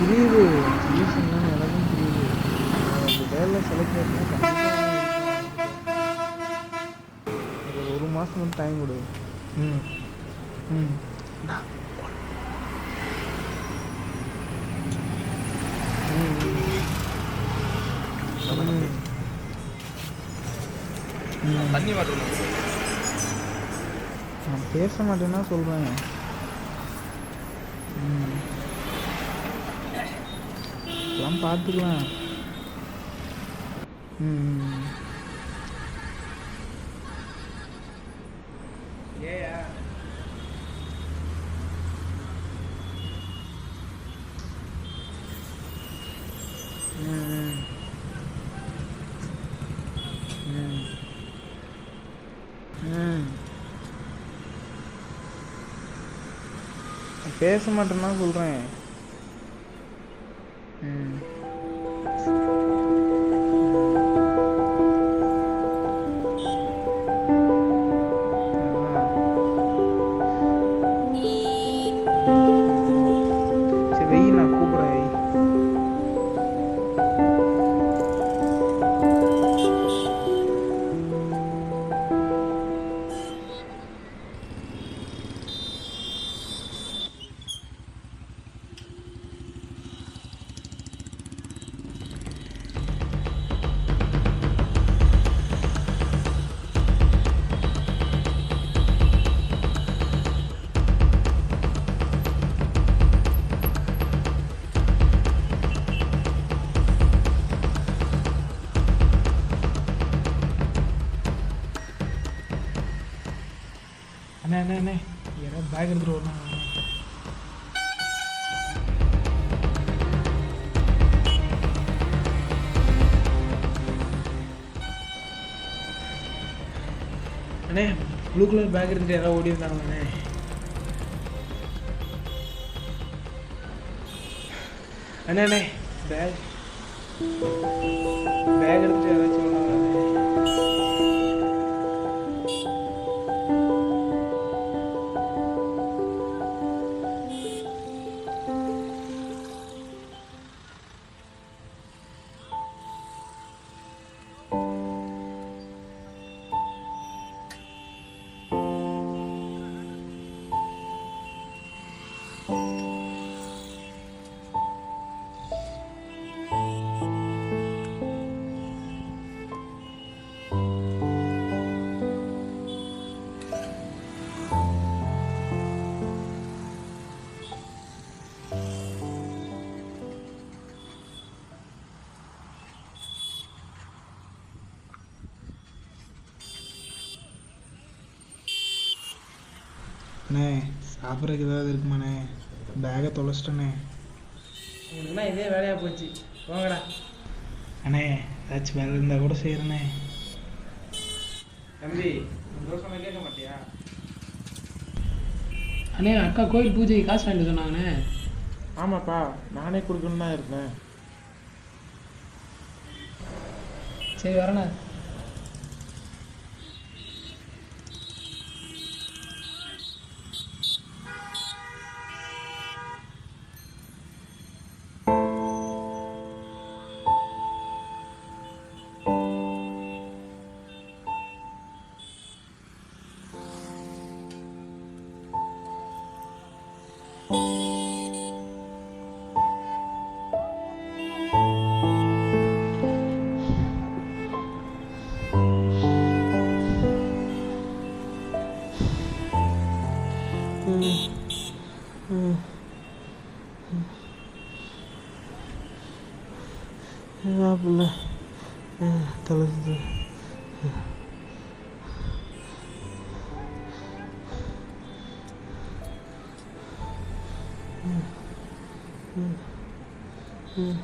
புரியுது ரீசன் எனக்கும் புரியுது. அந்த வேலை செலக்ட் பண்ணால் கண்டிப்பாக ஒரு மாதம் மட்டும் டைம் கொடு. ம் ம் தண்ணி வாட்டர் நான் பேச மாட்டேன்னா சொல்கிறேன். எல்லாம் பார்த்துக்கலாம். ஏயா பேச மாட்டேன்னா சொல்கிறேன். சரி வெய், நான் கூப்பிட்றேன். அண்ணே அண்ணே அண்ணே யாராவது பேக் எடுத்துகிட்டு வரணும். அண்ணே ப்ளூ கலர் பேக் எடுத்துகிட்டு யாராவது ஓடி இருக்காங்கண்ணே. அண்ணே அண்ணே பேக் எடுத்துகிட்டு யாராச்சும் வந்தாங்கண்ணே. அண்ணே சாப்பிட்றதுக்கு ஏதாவது இருக்குமாண்ணே? பேக்கை தொலைச்சிட்டண்ணே. உங்களுக்குன்னா இதே வேலையாக போச்சு, போங்கடா. அண்ணே ஏதாச்சும் வேலை இருந்தால் கூட செய்கிறேண்ணே. தம்பி தோசை கேட்க மாட்டியா? அண்ணே அக்கா கோயில் பூஜைக்கு காசு வாங்கிட்டு சொன்னாங்கண்ணே. ஆமாப்பா, நானே கொடுக்கணுன்னு தான் இருக்கேன். சரி வரண்ணே. மாப்பிள்ள தொலைச்சு ம்